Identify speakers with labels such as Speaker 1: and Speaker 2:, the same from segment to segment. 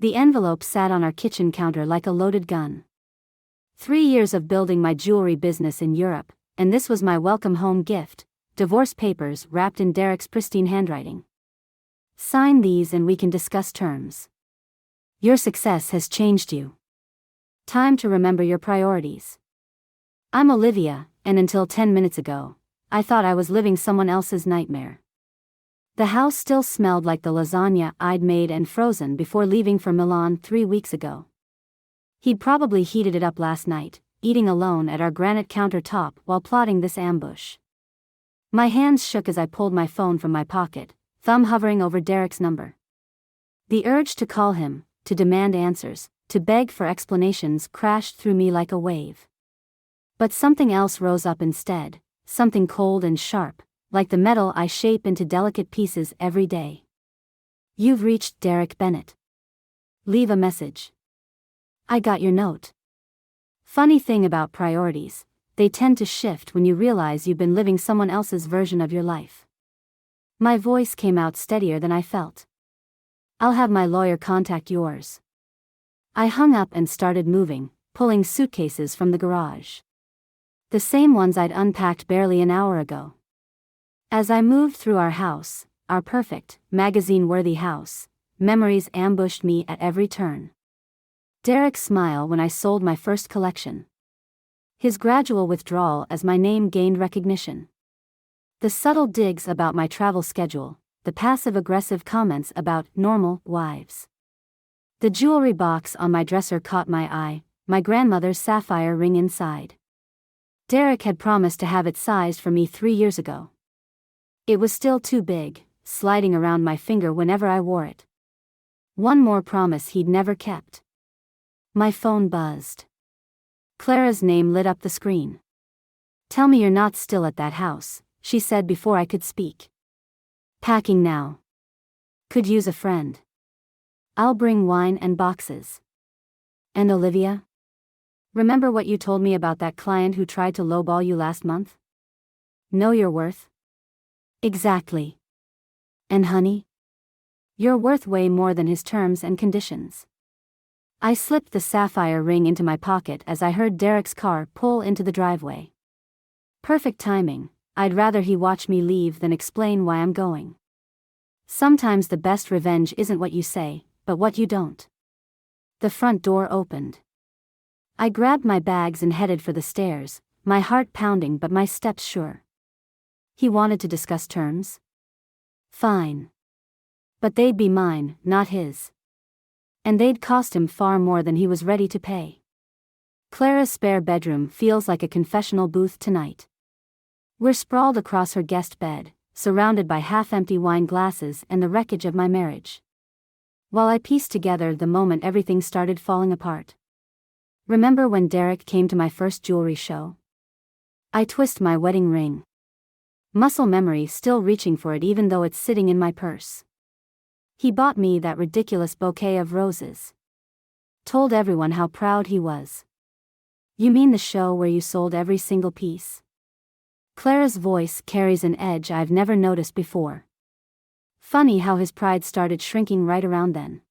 Speaker 1: The envelope sat on our kitchen counter like a loaded gun. 3 years of building my jewelry business in Europe, and this was my welcome home gift: divorce papers wrapped in Derek's pristine handwriting. Sign these and we can discuss terms. Your success has changed you. Time to remember your priorities. I'm Olivia, and until 10 minutes ago, I thought I was living someone else's nightmare. The house still smelled like the lasagna I'd made and frozen before leaving for Milan 3 weeks ago. He'd probably heated it up last night, eating alone at our granite countertop while plotting this ambush. My hands shook as I pulled my phone from my pocket, thumb hovering over Derek's number. The urge to call him, to demand answers, to beg for explanations crashed through me like a wave. But something else rose up instead, something cold and sharp, like the metal I shape into delicate pieces every day. You've reached Derek Bennett. Leave a message. I got your note. Funny thing about priorities, they tend to shift when you realize you've been living someone else's version of your life. My voice came out steadier than I felt. I'll have my lawyer contact yours. I hung up and started moving, pulling suitcases from the garage. The same ones I'd unpacked barely an hour ago. As I moved through our house, our perfect, magazine-worthy house, memories ambushed me at every turn. Derek's smile when I sold my first collection. His gradual withdrawal as my name gained recognition. The subtle digs about my travel schedule, the passive-aggressive comments about normal wives. The jewelry box on my dresser caught my eye, my grandmother's sapphire ring inside. Derek had promised to have it sized for me 3 years ago. It was still too big, sliding around my finger whenever I wore it. One more promise he'd never kept. My phone buzzed. Clara's name lit up the screen. "Tell me you're not still at that house," she said before I could speak. "Packing now. Could use a friend. I'll bring wine and boxes." "And Olivia? Remember what you told me about that client who tried to lowball you last month? Know your worth?" "Exactly. And honey? You're worth way more than his terms and conditions." I slipped the sapphire ring into my pocket as I heard Derek's car pull into the driveway. Perfect timing. I'd rather he watch me leave than explain why I'm going. Sometimes the best revenge isn't what you say, but what you don't. The front door opened. I grabbed my bags and headed for the stairs, my heart pounding but my steps sure. He wanted to discuss terms? Fine. But they'd be mine, not his. And they'd cost him far more than he was ready to pay. Clara's spare bedroom feels like a confessional booth tonight. We're sprawled across her guest bed, surrounded by half-empty wine glasses and the wreckage of my marriage. While I pieced together the moment everything started falling apart. Remember when Derek came to my first jewelry show? I twist my wedding ring. Muscle memory still reaching for it even though it's sitting in my purse. He bought me that ridiculous bouquet of roses. Told everyone how proud he was. "You mean the show where you sold every single piece?" Clara's voice carries an edge I've never noticed before. Funny how his pride started shrinking right around then.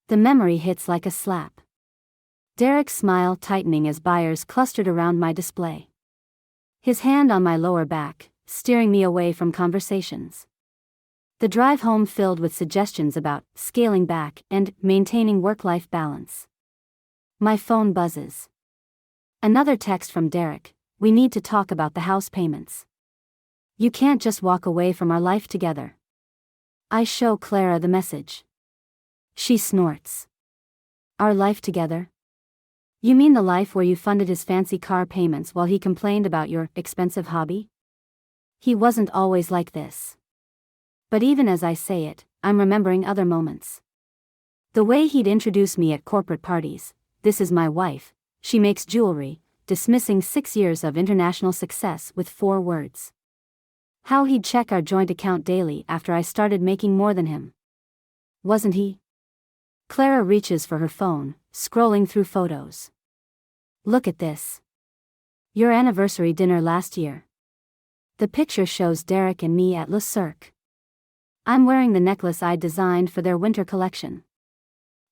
Speaker 1: The memory hits like a slap. Derek's smile tightening as buyers clustered around my display. His hand on my lower back, steering me away from conversations. The drive home filled with suggestions about scaling back and maintaining work-life balance. My phone buzzes. Another text from Derek: "We need to talk about the house payments. You can't just walk away from our life together." I show Clara the message. She snorts. "Our life together? You mean the life where you funded his fancy car payments while he complained about your expensive hobby?" He wasn't always like this. But even as I say it, I'm remembering other moments. The way he'd introduce me at corporate parties: "This is my wife, she makes jewelry," dismissing 6 years of international success with 4 words. How he'd check our joint account daily after I started making more than him. Wasn't he? Clara reaches for her phone, scrolling through photos. "Look at this. Your anniversary dinner last year." The picture shows Derek and me at Le Cirque. I'm wearing the necklace I designed for their winter collection.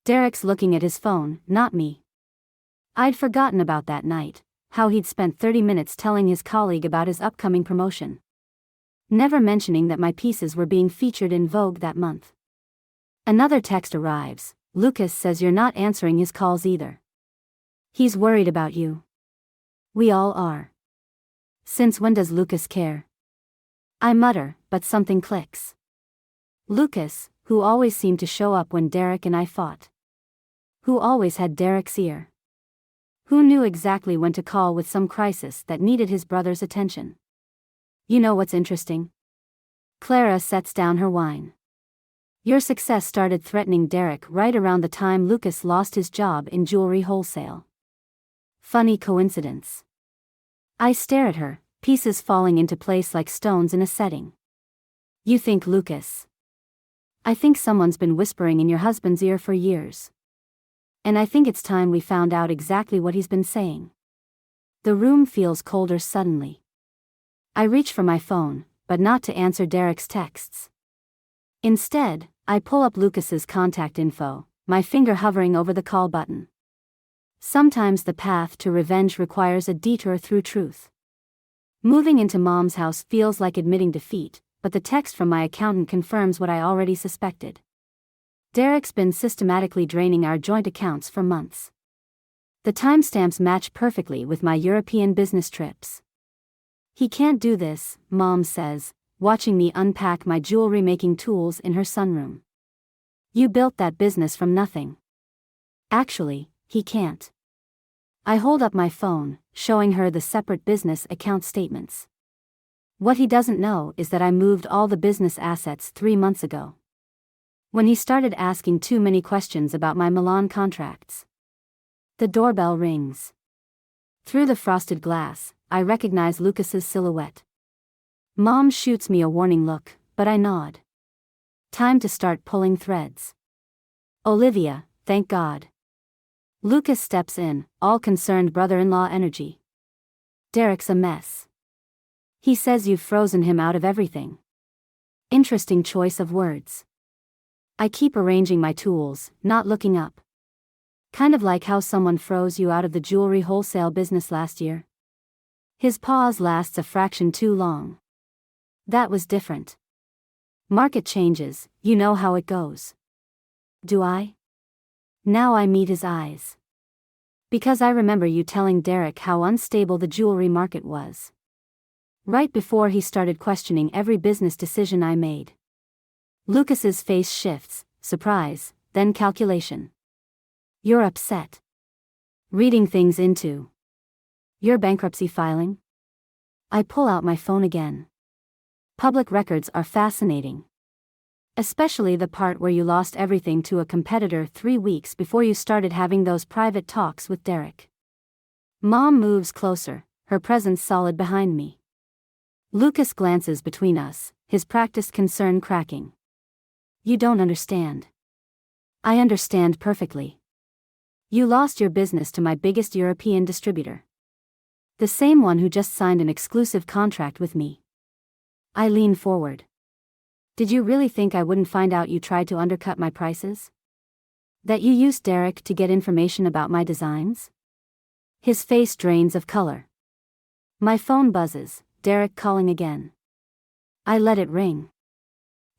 Speaker 1: Derek's looking at his phone, not me. I'd forgotten about that night, how he'd spent 30 minutes telling his colleague about his upcoming promotion. Never mentioning that my pieces were being featured in Vogue that month. Another text arrives. Lucas says you're not answering his calls either. He's worried about you. We all are. Since when does Lucas care? I mutter, but something clicks. Lucas, who always seemed to show up when Derek and I fought. Who always had Derek's ear. Who knew exactly when to call with some crisis that needed his brother's attention. You know what's interesting? Clara sets down her wine. Your success started threatening Derek right around the time Lucas lost his job in jewelry wholesale. Funny coincidence. I stare at her, pieces falling into place like stones in a setting. You think Lucas? I think someone's been whispering in your husband's ear for years. And I think it's time we found out exactly what he's been saying. The room feels colder suddenly. I reach for my phone, but not to answer Derek's texts. Instead, I pull up Lucas's contact info, my finger hovering over the call button. Sometimes the path to revenge requires a detour through truth. Moving into Mom's house feels like admitting defeat, but the text from my accountant confirms what I already suspected. Derek's been systematically draining our joint accounts for months. The timestamps match perfectly with my European business trips. He can't do this, Mom says, watching me unpack my jewelry-making tools in her sunroom. You built that business from nothing. Actually, he can't. I hold up my phone, showing her the separate business account statements. What he doesn't know is that I moved all the business assets 3 months ago. When he started asking too many questions about my Milan contracts. The doorbell rings. Through the frosted glass, I recognize Lucas's silhouette. Mom shoots me a warning look, but I nod. Time to start pulling threads. Olivia, thank God. Lucas steps in, all concerned brother-in-law energy. Derek's a mess. He says you've frozen him out of everything. Interesting choice of words. I keep arranging my tools, not looking up. Kind of like how someone froze you out of the jewelry wholesale business last year. His pause lasts a fraction too long. That was different. Market changes, you know how it goes. Do I? Now I meet his eyes. Because I remember you telling Derek how unstable the jewelry market was. Right before he started questioning every business decision I made. Lucas's face shifts, surprise, then calculation. You're upset. Reading things into your bankruptcy filing? I pull out my phone again. Public records are fascinating. Especially the part where you lost everything to a competitor 3 weeks before you started having those private talks with Derek. Mom moves closer, her presence solid behind me. Lucas glances between us, his practiced concern cracking. You don't understand. I understand perfectly. You lost your business to my biggest European distributor. The same one who just signed an exclusive contract with me. I lean forward. Did you really think I wouldn't find out you tried to undercut my prices? That you used Derek to get information about my designs? His face drains of color. My phone buzzes, Derek calling again. I let it ring.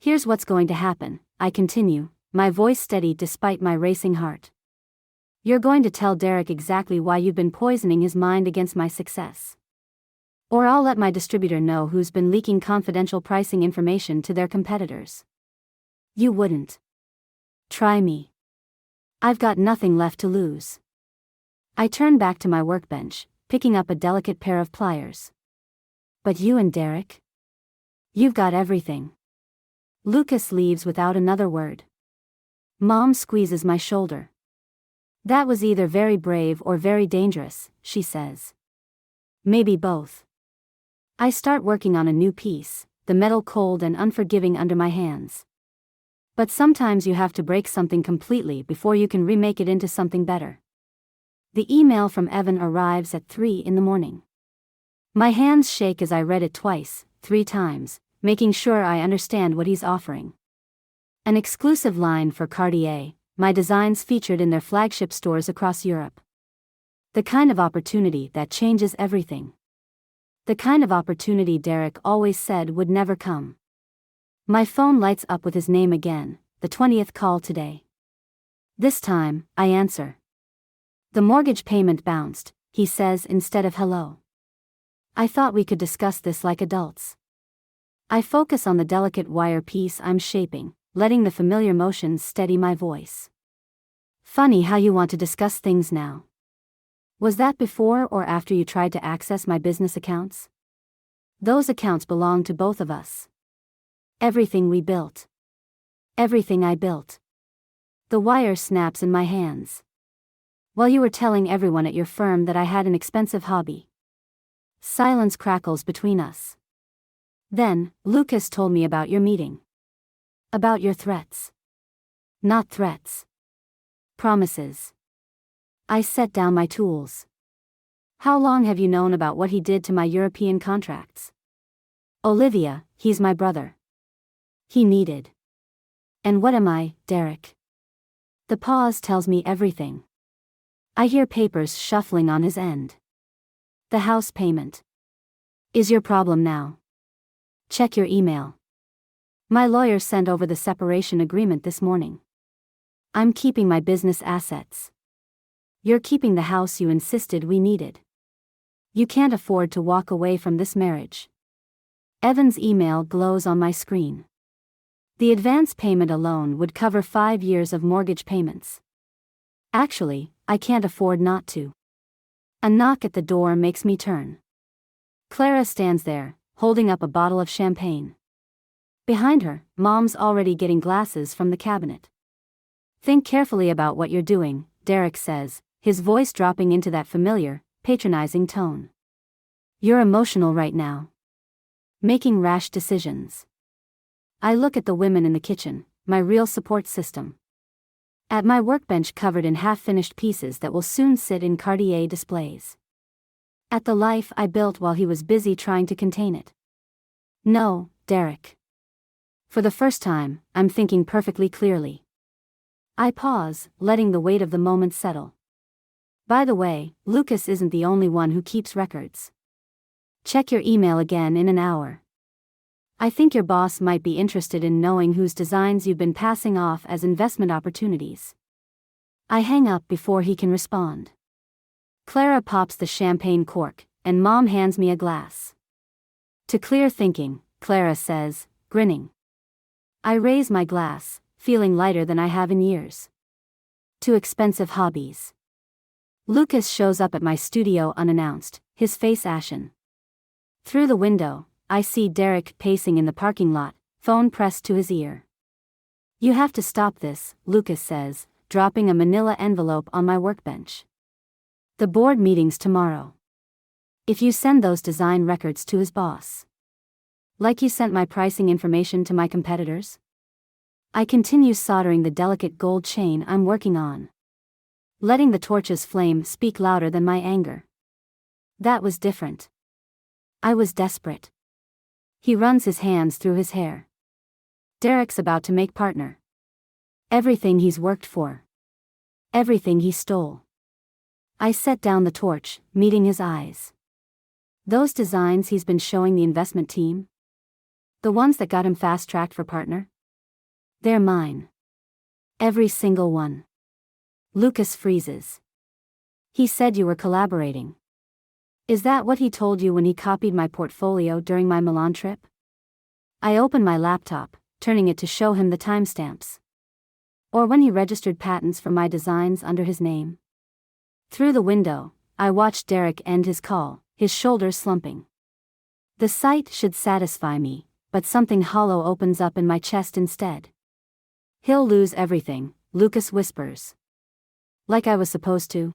Speaker 1: Here's what's going to happen, I continue, my voice steady despite my racing heart. You're going to tell Derek exactly why you've been poisoning his mind against my success. Or I'll let my distributor know who's been leaking confidential pricing information to their competitors. You wouldn't. Try me. I've got nothing left to lose. I turn back to my workbench, picking up a delicate pair of pliers. But you and Derek? You've got everything. Lucas leaves without another word. Mom squeezes my shoulder. That was either very brave or very dangerous, she says. Maybe both. I start working on a new piece, the metal cold and unforgiving under my hands. But sometimes you have to break something completely before you can remake it into something better. The email from Evan arrives at 3 in the morning. My hands shake as I read it twice, 3 times, making sure I understand what he's offering. An exclusive line for Cartier, my designs featured in their flagship stores across Europe. The kind of opportunity that changes everything. The kind of opportunity Derek always said would never come. My phone lights up with his name again, the 20th call today. This time, I answer. The mortgage payment bounced, he says instead of hello. I thought we could discuss this like adults. I focus on the delicate wire piece I'm shaping, letting the familiar motions steady my voice. Funny how you want to discuss things now. Was that before or after you tried to access my business accounts? Those accounts belong to both of us. Everything we built. Everything I built. The wire snaps in my hands. While you were telling everyone at your firm that I had an expensive hobby. Silence crackles between us. Then, Lucas told me about your meeting. About your threats. Not threats. Promises. I set down my tools. How long have you known about what he did to my European contracts? Olivia, he's my brother. He needed. And what am I, Derek? The pause tells me everything. I hear papers shuffling on his end. The house payment. Is your problem now? Check your email. My lawyer sent over the separation agreement this morning. I'm keeping my business assets. You're keeping the house you insisted we needed. You can't afford to walk away from this marriage. Evan's email glows on my screen. The advance payment alone would cover 5 years of mortgage payments. Actually, I can't afford not to. A knock at the door makes me turn. Clara stands there, holding up a bottle of champagne. Behind her, Mom's already getting glasses from the cabinet. Think carefully about what you're doing, Derek says, his voice dropping into that familiar, patronizing tone. You're emotional right now. Making rash decisions. I look at the women in the kitchen, my real support system. At my workbench covered in half-finished pieces that will soon sit in Cartier displays. At the life I built while he was busy trying to contain it. No, Derek. For the first time, I'm thinking perfectly clearly. I pause, letting the weight of the moment settle. By the way, Lucas isn't the only one who keeps records. Check your email again in an hour. I think your boss might be interested in knowing whose designs you've been passing off as investment opportunities. I hang up before he can respond. Clara pops the champagne cork, and Mom hands me a glass. To clear thinking, Clara says, grinning. I raise my glass, feeling lighter than I have in years. To expensive hobbies. Lucas shows up at my studio unannounced, his face ashen. Through the window, I see Derek pacing in the parking lot, phone pressed to his ear. You have to stop this, Lucas says, dropping a manila envelope on my workbench. The board meeting's tomorrow. If you send those design records to his boss. Like you sent my pricing information to my competitors? I continue soldering the delicate gold chain I'm working on. Letting the torch's flame speak louder than my anger. That was different. I was desperate. He runs his hands through his hair. Derek's about to make partner. Everything he's worked for. Everything he stole. I set down the torch, meeting his eyes. Those designs he's been showing the investment team? The ones that got him fast-tracked for partner? They're mine. Every single one. Lucas freezes. He said you were collaborating. Is that what he told you when he copied my portfolio during my Milan trip? I open my laptop, turning it to show him the timestamps. Or when he registered patents for my designs under his name. Through the window, I watched Derek end his call, his shoulders slumping. The sight should satisfy me, but something hollow opens up in my chest instead. He'll lose everything, Lucas whispers. Like I was supposed to.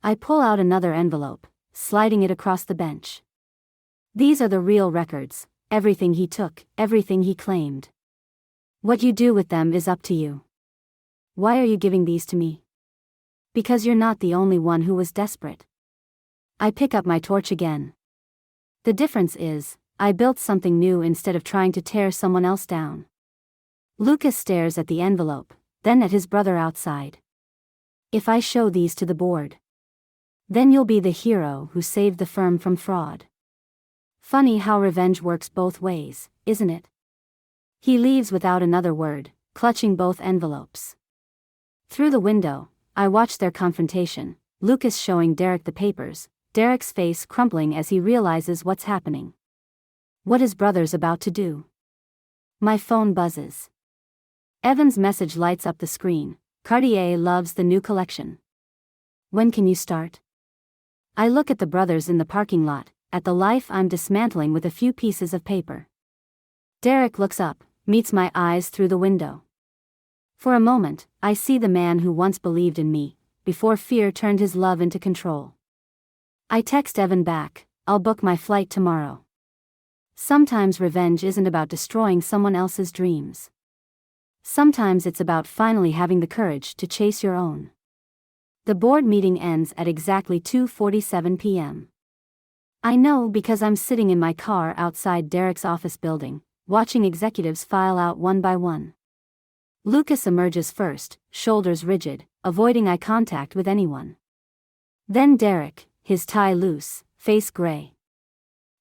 Speaker 1: I pull out another envelope, sliding it across the bench. These are the real records, everything he took, everything he claimed. What you do with them is up to you. Why are you giving these to me? Because you're not the only one who was desperate. I pick up my torch again. The difference is, I built something new instead of trying to tear someone else down. Lucas stares at the envelope, then at his brother outside. If I show these to the board, then you'll be the hero who saved the firm from fraud. Funny how revenge works both ways, isn't it? He leaves without another word, clutching both envelopes. Through the window, I watch their confrontation, Lucas showing Derek the papers, Derek's face crumpling as he realizes what's happening. What his brother's about to do. My phone buzzes. Evan's message lights up the screen. Cartier loves the new collection. When can you start? I look at the brothers in the parking lot, at the life I'm dismantling with a few pieces of paper. Derek looks up, meets my eyes through the window. For a moment, I see the man who once believed in me, before fear turned his love into control. I text Evan back, I'll book my flight tomorrow. Sometimes revenge isn't about destroying someone else's dreams. Sometimes it's about finally having the courage to chase your own. The board meeting ends at exactly 2:47 p.m. I know because I'm sitting in my car outside Derek's office building, watching executives file out one by one. Lucas emerges first, shoulders rigid, avoiding eye contact with anyone. Then Derek, his tie loose, face gray.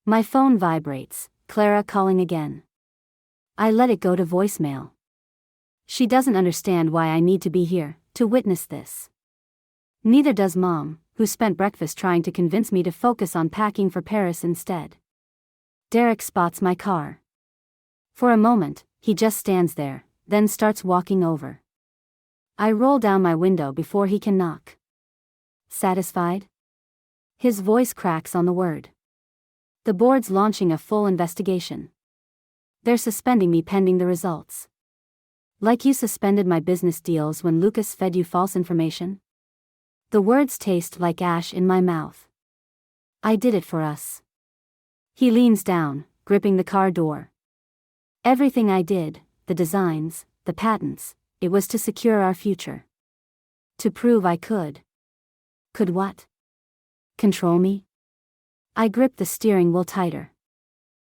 Speaker 1: My phone vibrates, Clara calling again. I let it go to voicemail. She doesn't understand why I need to be here, to witness this. Neither does Mom, who spent breakfast trying to convince me to focus on packing for Paris instead. Derek spots my car. For a moment, he just stands there, then starts walking over. I roll down my window before he can knock. Satisfied? His voice cracks on the word. The board's launching a full investigation. They're suspending me pending the results. Like you suspended my business deals when Lucas fed you false information? The words taste like ash in my mouth. I did it for us. He leans down, gripping the car door. Everything I did, the designs, the patents, it was to secure our future. To prove I could. Could what? Control me? I grip the steering wheel tighter.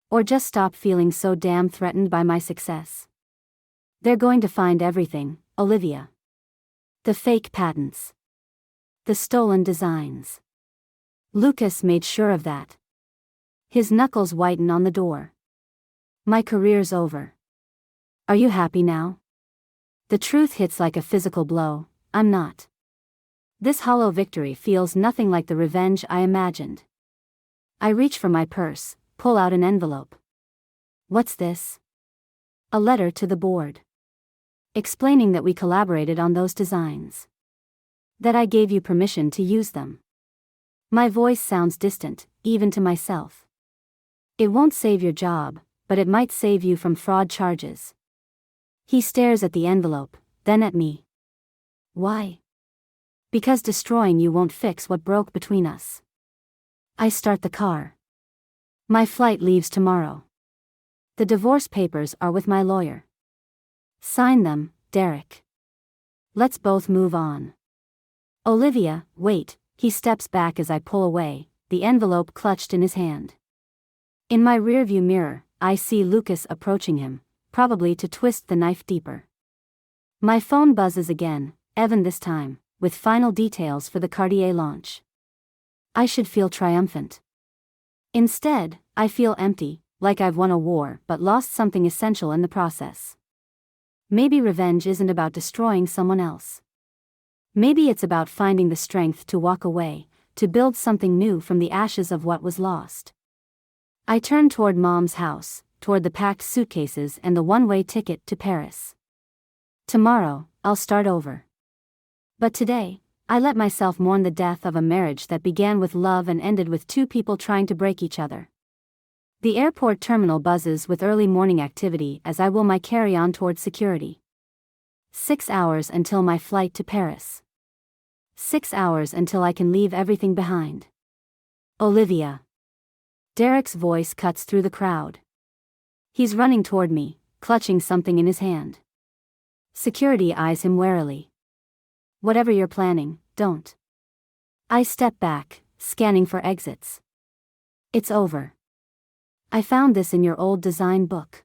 Speaker 1: Or just stop feeling so damn threatened by my success. They're going to find everything, Olivia. The fake patents. The stolen designs. Lucas made sure of that. His knuckles whiten on the door. My career's over. Are you happy now? The truth hits like a physical blow, I'm not. This hollow victory feels nothing like the revenge I imagined. I reach for my purse, pull out an envelope. What's this? A letter to the board. Explaining that we collaborated on those designs. That I gave you permission to use them. My voice sounds distant, even to myself. It won't save your job, but it might save you from fraud charges. He stares at the envelope, then at me. Why? Because destroying you won't fix what broke between us. I start the car. My flight leaves tomorrow. The divorce papers are with my lawyer. Sign them, Derek. Let's both move on. Olivia, wait, he steps back as I pull away, the envelope clutched in his hand. In my rearview mirror, I see Lucas approaching him, probably to twist the knife deeper. My phone buzzes again, Evan this time, with final details for the Cartier launch. I should feel triumphant. Instead, I feel empty, like I've won a war but lost something essential in the process. Maybe revenge isn't about destroying someone else. Maybe it's about finding the strength to walk away, to build something new from the ashes of what was lost. I turn toward Mom's house, toward the packed suitcases and the one-way ticket to Paris. Tomorrow, I'll start over. But today, I let myself mourn the death of a marriage that began with love and ended with two people trying to break each other. The airport terminal buzzes with early morning activity as I wheel my carry-on toward security. 6 hours until my flight to Paris. 6 hours until I can leave everything behind. Olivia. Derek's voice cuts through the crowd. He's running toward me, clutching something in his hand. Security eyes him warily. Whatever you're planning, don't. I step back, scanning for exits. It's over. I found this in your old design book.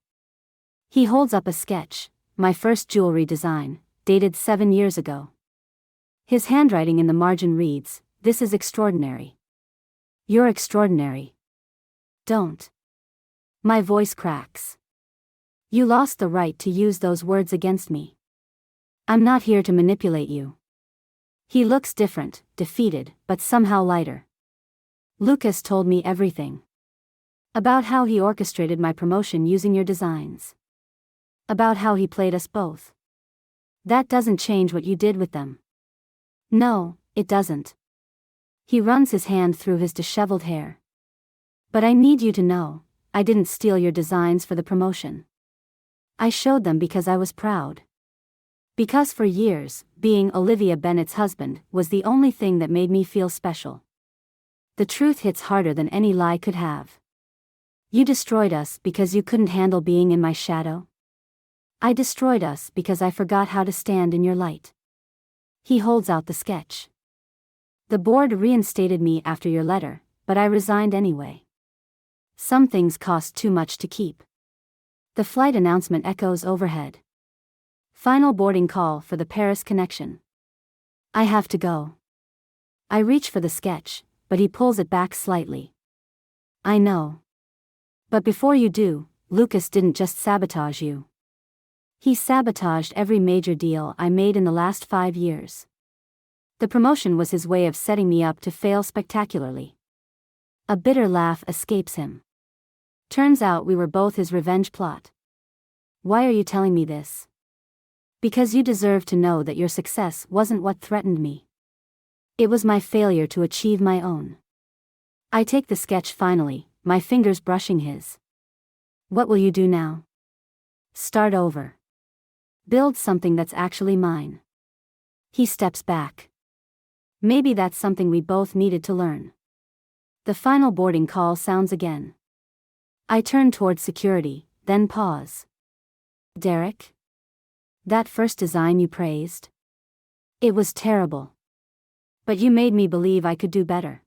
Speaker 1: He holds up a sketch, my first jewelry design, dated 7 years ago. His handwriting in the margin reads, "This is extraordinary. You're extraordinary. Don't." My voice cracks. You lost the right to use those words against me. I'm not here to manipulate you. He looks different, defeated, but somehow lighter. Lucas told me everything. About how he orchestrated my promotion using your designs. About how he played us both. That doesn't change what you did with them. No, it doesn't. He runs his hand through his disheveled hair. But I need you to know, I didn't steal your designs for the promotion. I showed them because I was proud. Because for years, being Olivia Bennett's husband was the only thing that made me feel special. The truth hits harder than any lie could have. You destroyed us because you couldn't handle being in my shadow. I destroyed us because I forgot how to stand in your light. He holds out the sketch. The board reinstated me after your letter, but I resigned anyway. Some things cost too much to keep. The flight announcement echoes overhead. Final boarding call for the Paris connection. I have to go. I reach for the sketch, but he pulls it back slightly. I know. But before you do, Lucas didn't just sabotage you. He sabotaged every major deal I made in the last 5 years. The promotion was his way of setting me up to fail spectacularly. A bitter laugh escapes him. Turns out we were both his revenge plot. Why are you telling me this? Because you deserve to know that your success wasn't what threatened me. It was my failure to achieve my own. I take the sketch finally, my fingers brushing his. What will you do now? Start over. Build something that's actually mine. He steps back. Maybe that's something we both needed to learn. The final boarding call sounds again. I turn towards security, then pause. Derek? That first design you praised? It was terrible. But you made me believe I could do better.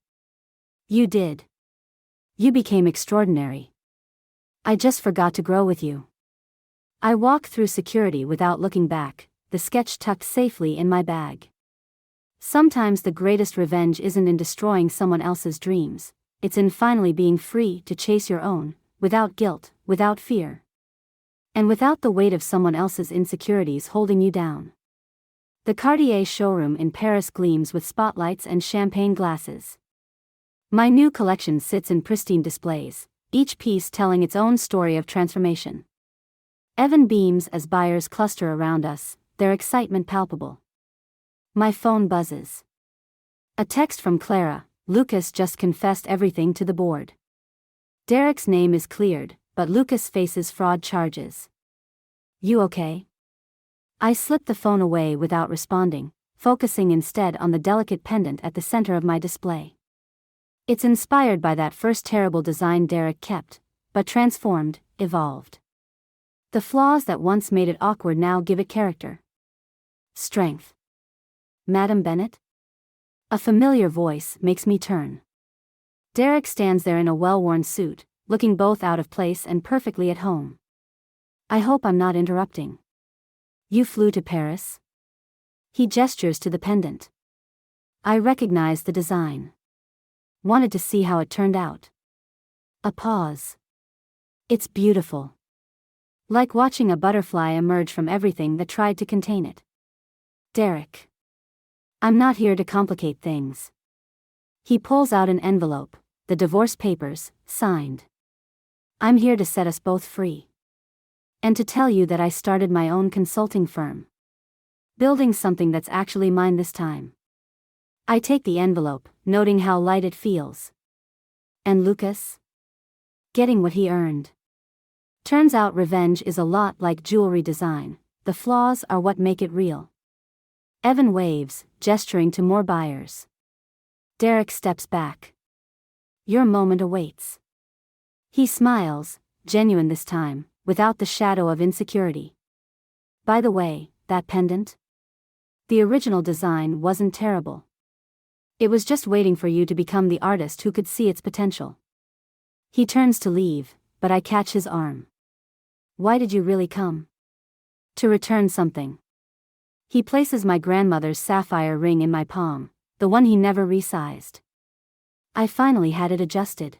Speaker 1: You did. You became extraordinary. I just forgot to grow with you. I walk through security without looking back, the sketch tucked safely in my bag. Sometimes the greatest revenge isn't in destroying someone else's dreams, it's in finally being free to chase your own, without guilt, without fear. And without the weight of someone else's insecurities holding you down. The Cartier showroom in Paris gleams with spotlights and champagne glasses. My new collection sits in pristine displays, each piece telling its own story of transformation. Evan beams as buyers cluster around us, their excitement palpable. My phone buzzes. A text from Clara. Lucas just confessed everything to the board. Derek's name is cleared, but Lucas faces fraud charges. You okay? I slip the phone away without responding, focusing instead on the delicate pendant at the center of my display. It's inspired by that first terrible design Derek kept, but transformed, evolved. The flaws that once made it awkward now give it character. Strength. Madam Bennett? A familiar voice makes me turn. Derek stands there in a well-worn suit, looking both out of place and perfectly at home. I hope I'm not interrupting. You flew to Paris? He gestures to the pendant. I recognize the design. Wanted to see how it turned out. A pause. It's beautiful. Like watching a butterfly emerge from everything that tried to contain it. Derek. I'm not here to complicate things. He pulls out an envelope, the divorce papers, signed. I'm here to set us both free. And to tell you that I started my own consulting firm. Building something that's actually mine this time. I take the envelope, noting how light it feels. And Lucas? Getting what he earned. Turns out revenge is a lot like jewelry design, the flaws are what make it real. Evan waves, gesturing to more buyers. Derek steps back. Your moment awaits. He smiles, genuine this time, without the shadow of insecurity. By the way, that pendant? The original design wasn't terrible. It was just waiting for you to become the artist who could see its potential. He turns to leave, but I catch his arm. Why did you really come? To return something. He places my grandmother's sapphire ring in my palm, the one he never resized. I finally had it adjusted.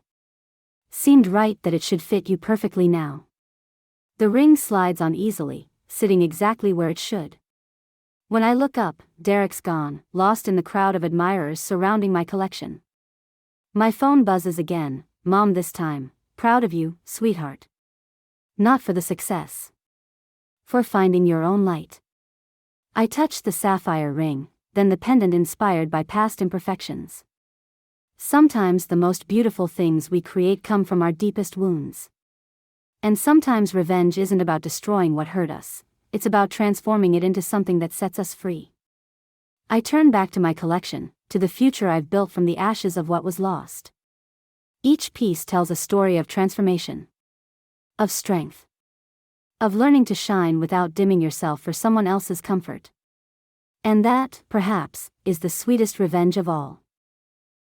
Speaker 1: Seemed right that it should fit you perfectly now. The ring slides on easily, sitting exactly where it should. When I look up, Derek's gone, lost in the crowd of admirers surrounding my collection. My phone buzzes again, Mom this time, proud of you, sweetheart. Not for the success. For finding your own light. I touched the sapphire ring, then the pendant inspired by past imperfections. Sometimes the most beautiful things we create come from our deepest wounds. And sometimes revenge isn't about destroying what hurt us, it's about transforming it into something that sets us free. I turn back to my collection, to the future I've built from the ashes of what was lost. Each piece tells a story of transformation. Of strength. Of learning to shine without dimming yourself for someone else's comfort. And that, perhaps, is the sweetest revenge of all.